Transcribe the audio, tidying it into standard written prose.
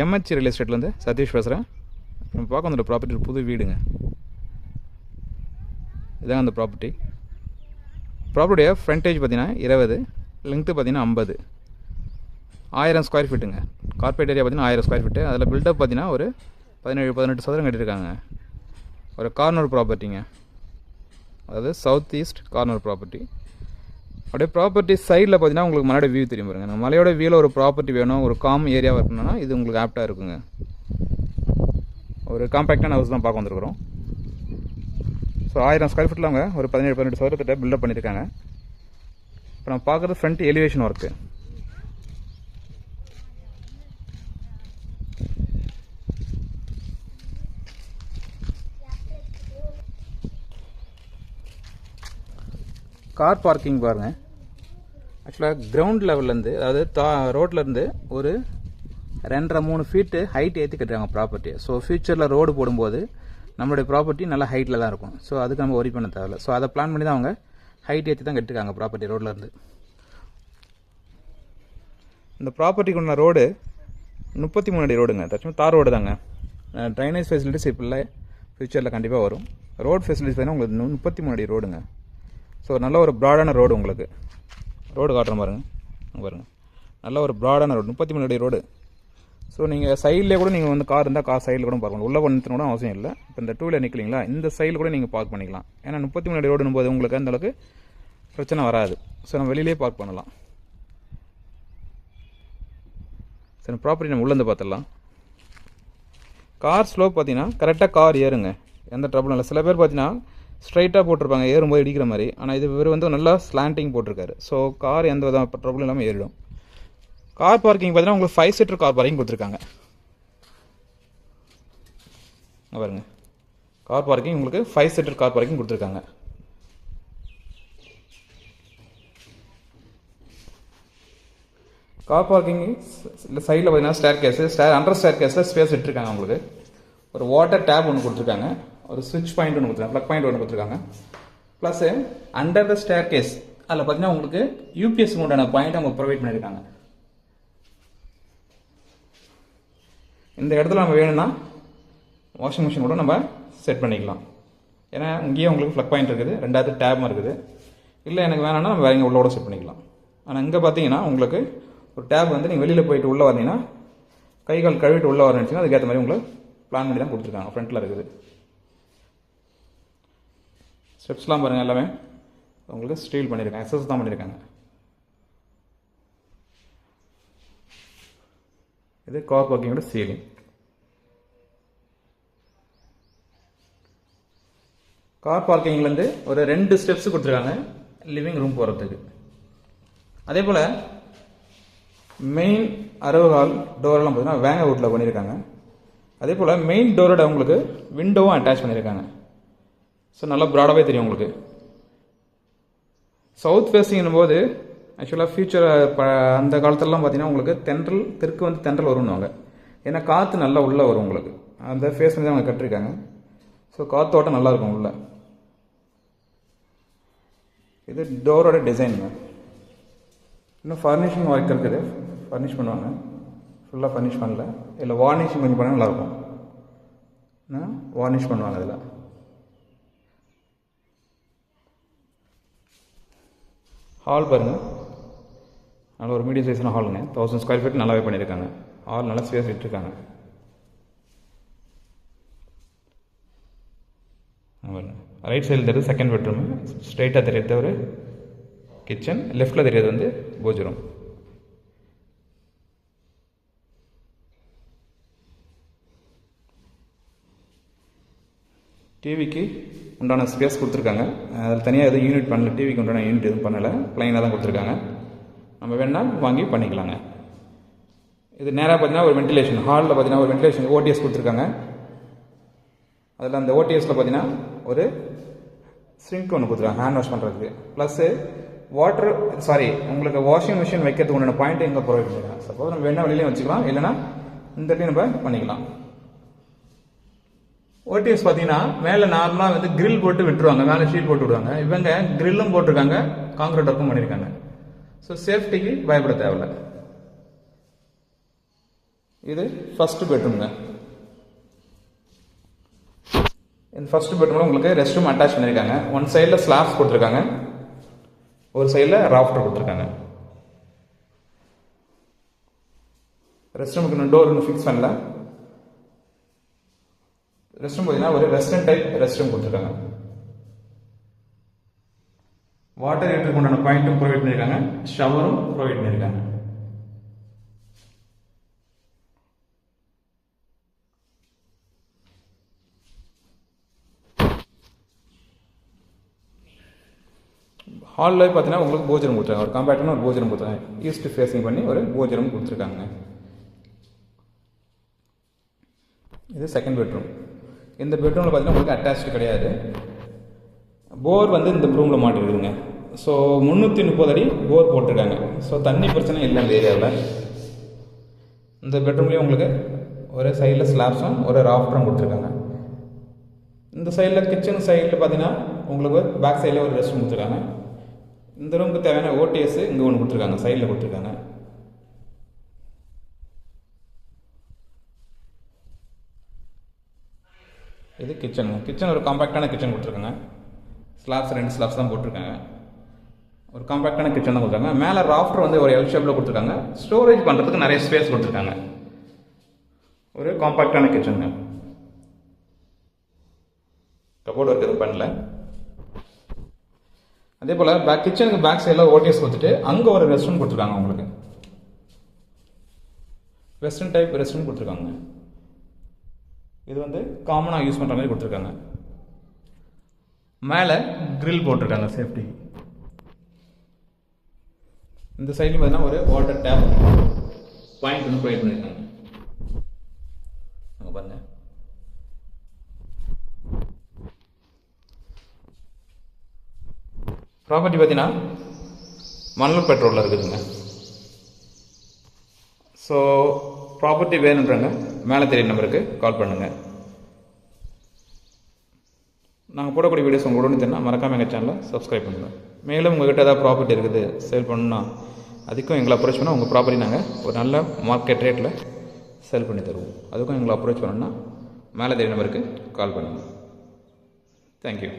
MH real எஸ்டேட்லேருந்து Satish பேசுகிறேன். நம்ம பார்க்க வந்துட்ட ப்ராப்பர்ட்டி ஒரு புது வீடுங்க. இதாங்க அந்த ப்ராப்பர்ட்டியோட ஃப்ரண்டேஜ் பார்த்தீங்கன்னா 20, லெங்க்த்து பார்த்தீங்கன்னா 50, 1000 ஸ்கொயர் ஃபீட்டுங்க. கார்பரேட் ஏரியா பார்த்தீங்கன்னா 1000 ஸ்கொயர் ஃபீட்டு. அதில் பில்டப் பார்த்தீங்கன்னா ஒரு 17-18 சதுரம் கட்டியிருக்காங்க. ஒரு கார்னர் ப்ராப்பர்ட்டிங்க, அதாவது சவுத் ஈஸ்ட் கார்னர் ப்ராப்பர்ட்டி. அப்படியே ப்ராப்பர்ட்டி சைடில் பார்த்தீங்கன்னா உங்களுக்கு மலையோட வியூ தெரியும் பாருங்க. நம்ம மலையோட வியூவில் ஒரு ப்ராப்பர்ட்டி வேணும், ஒரு காம் ஏரியாவாக இருக்கணும்னா இது உங்களுக்கு ஆப்டாக இருக்குங்க. ஒரு காம்பேக்டான ஹவுஸ் தான் பார்க்க வந்துருக்குறோம். ஸோ 1000 ஸ்கொயர் ஃபீட்டில் அவங்க ஒரு 17-18 சதுரத்திட்ட பில்டப் பண்ணியிருக்காங்க. இப்போ நம்ம பார்க்குறது front elevation work. Car parking பாருங்கள். ஆக்சுவலாக கிரவுண்ட் லெவல்லேருந்து, அதாவது ரோட்லேருந்து ஒரு 2.5-3 ஃபீட்டு ஹைட் ஏற்றி கட்டுறாங்க ப்ராப்பர்ட்டி. ஸோ ஃபியூச்சரில் ரோடு போடும்போது நம்மளுடைய ப்ராப்பர்ட்டி நல்லா ஹைட்டில் தான் இருக்கும். ஸோ அதுக்கு நம்ம ஒரி பண்ண தேவையில்லை. ஸோ அதை பிளான் பண்ணி தான் அவங்க ஹைட் ஏற்றி தான் கட்டிருக்காங்க ப்ராப்பர்ட்டி ரோட்லேருந்து. இந்த ப்ராப்பர்ட்டிக்கு உள்ள ரோடு 33 அடி ரோடுங்க. தச்சும் தார் ரோடு தாங்க. ட்ரைனேஜ் ஃபெசிலிட்டிஸ் இப்போ இல்லை, ஃபியூச்சரில் கண்டிப்பாக வரும். ரோடு ஃபெசிலிட்டிஸ் பார்த்தீங்கன்னா உங்களுக்கு 33 அடி ரோடுங்க. ஸோ நல்ல ஒரு ப்ராடான ரோடு. உங்களுக்கு ரோடு காட்டுறேன் பாருங்கள். நல்ல ஒரு ப்ராடான ரோடு, 33 அடி ரோடு. ஸோ நீங்கள் சைட்லேயே கூட நீங்கள் வந்து கார் இருந்தால் கார் சைடில் கூட பார்க்கலாம். உள்ளே நிறுத்தணும் கூட அவசியம் இல்லை. இப்போ இந்த 2 வீலர் நிற்கலீங்களா, இந்த சைடில் கூட நீங்கள் பார்க் பண்ணிக்கலாம். ஏன்னா 33 அடி ரோடுன்னு போது உங்களுக்கு அந்தளவுக்கு பிரச்சனை வராது. ஸோ நம்ம வெளியிலே பார்க் பண்ணலாம். சரி, ப்ராப்பர்ட்டி நம்ம உள்ளேருந்து பார்த்துடலாம். கார் ஸ்லோப் பார்த்தீங்கன்னா கரெக்டாக கார் ஏறுங்க, எந்த ட்ரபிளும் இல்லை. சில பேர் பார்த்தீங்கன்னா ஸ்ட்ரைட்டாக போட்டிருப்பாங்க, ஏறும்போது இடிக்கிற மாதிரி. ஆனால் இது இவர் வந்து நல்லா ஸ்லாண்டிங் போட்டிருக்காரு. ஸோ கார் எந்த வித ட்ரபிளும் இல்லாமல் ஏறிடும். கார் பார்க்கிங் பார்த்தீங்கன்னா உங்களுக்கு 5 சீட்டர் கார் பார்க்கிங் கொடுத்துருக்காங்க. பாருங்க, கார் பார்க்கிங் உங்களுக்கு 5 சீட்டர் கார் பார்க்கிங் கொடுத்துருக்காங்க. கார் பார்க்கிங் சைடில் பார்த்தீங்கன்னா அண்டர் ஸ்டேர் கேஸில் ஸ்பேஸ் விட்டுருக்காங்க. உங்களுக்கு ஒரு வாட்டர் டேப் ஒன்று கொடுத்துருக்காங்க, ஒரு சுவிட்ச் பாயிண்ட் ஒன்று கொடுத்துருக்காங்க, ப்ளக் பாயிண்ட் ஒன்று கொடுத்துருக்காங்க. Plus under the staircase அதில் பார்த்தீங்கன்னா உங்களுக்கு யூபிஎஸ் உண்டான பாயிண்ட் அவங்க ப்ரொவைட் பண்ணியிருக்காங்க. இந்த இடத்துல நம்ம வேணும்னா வாஷிங் மிஷின் கூட நம்ம செட் பண்ணிக்கலாம். ஏன்னா இங்கேயே உங்களுக்கு ப்ளக் பாயிண்ட் இருக்குது, 2வது டேபும் இருக்குது. இல்லை எனக்கு வேணாம்னா நம்ம வேற இங்கே உள்ளோட செட் பண்ணிக்கலாம். ஆனால் இங்கே பார்த்தீங்கன்னா உங்களுக்கு ஒரு டேப் வந்து நீங்கள் வெளியில் போயிட்டு உள்ளே வரீங்கன்னா, கை கால் கழுவிட்டு உள்ளே வரணுச்சுன்னா அதுக்கேற்ற மாதிரி உங்களுக்கு பிளான் பண்ணி தான் கொடுத்துருக்காங்க. ஃப்ரண்ட்டில் இருக்குது. ஸ்டெப்ஸ்லாம் பாருங்கள், எல்லாமே உங்களுக்கு ஸ்டீல் பண்ணியிருக்காங்க, எஸ்எஸ் தான் பண்ணியிருக்காங்க. இது கார் பார்க்கிங்கோட சீலிங். கார் பார்க்கிங்லேருந்து ஒரு 2 ஸ்டெப்ஸ் கொடுத்துருக்காங்க லிவிங் ரூம் போகிறதுக்கு. அதே போல் மெயின் அரவு ஹால் டோரெல்லாம் பார்த்தீங்கன்னா வேங்கவுட்டில் பண்ணியிருக்காங்க. அதே போல் மெயின் டோரோட உங்களுக்கு விண்டோவும் அட்டாச் பண்ணியிருக்காங்க. ஸோ நல்லா ப்ராடாகவே தெரியும் உங்களுக்கு. சவுத் ஃபேஸிங்கும் போது ஆக்சுவலாக ஃபியூச்சர் அந்த காலத்துலலாம் பார்த்தீங்கன்னா உங்களுக்கு தெற்கு வந்து தென்றல் வரும்னுவாங்க. ஏன்னா காற்று நல்லா உள்ளே வரும் உங்களுக்கு. அந்த ஃபேஸ் வந்து அவங்க கட்டிருக்காங்க. ஸோ காற்றோட்டம் நல்லாயிருக்கும் உள்ள. இது டோரோட டிசைனுங்க. இன்னும் ஃபர்னிஷிங் ஒர்க் இருக்குது, ஃபர்னிஷ் பண்ணுவாங்க. ஃபுல்லாக ஃபர்னிஷ் பண்ணல, இல்லை வார்னிஷிங் கொஞ்சம் பண்ணால் நல்லாயிருக்கும். வார்னிஷ் பண்ணுவாங்க. அதில் ஹால் பாருங்கள், நல்ல ஒரு மீடியம் சைஸான ஹாலுங்க. 1000 ஸ்கொயர் ஃபீட் நல்லாவே பண்ணியிருக்காங்க. ஹால் நல்லா ஸ்பேஸ் விட்டுருக்காங்க. ரைட் சைடில் தெரியுது செகண்ட் பெட்ரூமு, ஸ்ட்ரைட்டாக தெரியுது ஒரு கிச்சன், லெஃப்டில் தெரியுது வந்து பூஜ் ரூம். டிவிக்கு உண்டான ஸ்பேஸ் கொடுத்துருக்காங்க. அதில் தனியாக எதுவும் யூனிட் பண்ணல, டிவிக்கு உண்டான யூனிட் எதுவும் பண்ணலை, ப்ளைனாக தான் கொடுத்துருக்காங்க. நம்ம வேணால் வாங்கி பண்ணிக்கலாங்க. இது நேராக பார்த்தீங்கன்னா ஒரு வென்டிலேஷன், ஹாலில் பார்த்தீங்கன்னா ஒரு வென்டிலேஷன் ஓடிஎஸ் கொடுத்துருக்காங்க. அதில் அந்த ஓடிஎஸில் பார்த்தீங்கன்னா ஒரு சிங்க் ஒன்று கொடுத்துருக்காங்க ஹேண்ட் வாஷ் பண்ணுறதுக்கு. ப்ளஸ்ஸு உங்களுக்கு வாஷிங் மிஷின் வைக்கிறதுக்கு உண்டான பாயிண்ட் எங்கே ப்ரொவைட் பண்ணிக்கலாம். சப்போஸ் நம்ம வேணால் வெளியிலையும் வச்சுக்கலாம், இல்லைனா இந்த இடத்தையும் நம்ம பண்ணிக்கலாம். ஓடிஎஸ் பார்த்தீங்கன்னா மேலே நார்மலாக வந்து கிரில் போட்டு விட்டுருவாங்க, மேலே ஷீட் போட்டு விடுவாங்க. இவங்க கிரில்லும் போட்டிருக்காங்க, கான்கிரீட் ஒர்க்கும் பண்ணியிருக்காங்க. ஸோ சேஃப்டிக்கு பயப்பட தேவையில்லை. இது ஃபர்ஸ்ட் பெட்ரூம்ங்க. இந்த ஃபர்ஸ்ட் பெட்ரூமில் உங்களுக்கு ரெஸ்ட் ரூம் அட்டாச் பண்ணியிருக்காங்க. ஒன் சைடில் ஸ்லாப்ஸ் கொடுத்துருக்காங்க, ஒரு சைடில் ராஃப்டர் கொடுத்துருக்காங்க. ரெஸ்ட் ரூமுக்கு இன்னும் டோர் இன்னும் ஃபிக்ஸ் பண்ணல. ரெஸ்ட் ரூம் பார்த்தீங்கன்னா ஒரு வெஸ்டர்ன் டைப் ரெஸ்ட் ரூம் கொடுத்துருக்காங்க. வாட்டர் ஹீட்டருக்கு உண்டான பாயிண்ட்டும் ப்ரொவைட் பண்ணியிருக்காங்க, ஷவரும் ப்ரொவைட் பண்ணியிருக்காங்க. ஹாலில் பார்த்தீங்கன்னா உங்களுக்கு போஜனம் கொடுத்துருக்காங்க, ஒரு காம்பேக்டான ஒரு போஜனம் கொடுத்துருக்காங்க. ஈஸ்ட் ஃபேஸிங் பண்ணி ஒரு போஜனம் கொடுத்துருக்காங்க. இது செகண்ட் பெட்ரூம். இந்த பெட்ரூமில் பார்த்தீங்கன்னா உங்களுக்கு அட்டாச்சு கிடையாது. போர் வந்து இந்த ரூமில் மாட்டிருக்குதுங்க. ஸோ 330 அடி போர் போட்டிருக்காங்க. ஸோ தண்ணி பிரச்சனை இல்லை இந்த ஏரியாவில். இந்த பெட்ரூம்லேயும் உங்களுக்கு ஒரு சைடில் ஸ்லாப்ஸும் ஒரு ராஃப்டரும் கொடுத்துருக்காங்க. இந்த சைடில் கிச்சன் சைடில் பார்த்தீங்கன்னா உங்களுக்கு பேக் சைடில் ஒரு ரெஸ்ட் ரூம் கொடுத்துருக்காங்க. இந்த ரூமுக்கு தேவையான ஓடிஎஸ் இங்கே ஒன்று கொடுத்துருக்காங்க, சைடில் கொடுத்துருக்காங்க. இது கிச்சன். கிச்சன் ஒரு காம்பேக்டான கிச்சன் கொடுத்துருக்காங்க. ஸ்லாப்ஸ் 2 ஸ்லாப்ஸ் தான் போட்டிருக்காங்க. ஒரு காம்பேக்டான கிச்சன் தான் கொடுத்துருக்காங்க. மேலே ராஃப்டர் வந்து ஒரு எல் ஷேப்பில் கொடுத்துருக்காங்க. ஸ்டோரேஜ் பண்ணுறதுக்கு நிறைய ஸ்பேஸ் கொடுத்துருக்காங்க. ஒரு காம்பேக்டான கிச்சனுங்க. கபோர்டு ஒர்க் எதுவும் பண்ணல. அதே போல் கிச்சனுக்கு பேக் சைடில் ஓடிஎஸ் கொடுத்துட்டு அங்கே ஒரு ரெஸ்ட் ரூம் கொடுத்துருக்காங்க. உங்களுக்கு வெஸ்டர்ன் டைப் ரெஸ்ட் ரூம் கொடுத்துருக்காங்க. இது வந்து காமனாக யூஸ் பண்ணுற மாதிரி கொடுத்துருக்காங்க. மேலே கிரில் போட்டிருக்காங்க சேஃப்டி. இந்த சைட்லையும் பார்த்தீங்கன்னா ஒரு வாட்டர் டேப் பாயிண்ட் ஒன்று ப்ரொவைட் பண்ணியிருக்காங்க. அங்கே பாருங்க. ப்ராப்பர்ட்டி பார்த்தீங்கன்னா மணல் பெட்ரோலில் இருக்குதுங்க. ஸோ ப்ராப்பர்ட்டி வேணுன்றாங்க மேலே தெரியும் நம்பருக்கு கால் பண்ணுங்கள். நாங்கள் போடக்கூடிய வீடியோஸ் உங்கள் உடனே தெரியும், மறக்காமல் எங்கள் சேனலை சப்ஸ்கிரைப் பண்ணுங்கள். மேலும் உங்கள்கிட்ட ஏதாவது ப்ராப்பர்ட்டி இருக்குது சேல் பண்ணணும்னா அதுக்கும் எங்களை அப்ரோச் பண்ணால் உங்கள் ப்ராப்பர்ட்டி நாங்கள் ஒரு நல்ல மார்க்கெட் ரேட்டில் சேல் பண்ணி தருவோம். அதுக்கும் எங்களை அப்ரோச் பண்ணணும்னா மேலே தெரியும் நம்பருக்கு கால் பண்ணுங்கள். தேங்க்யூ.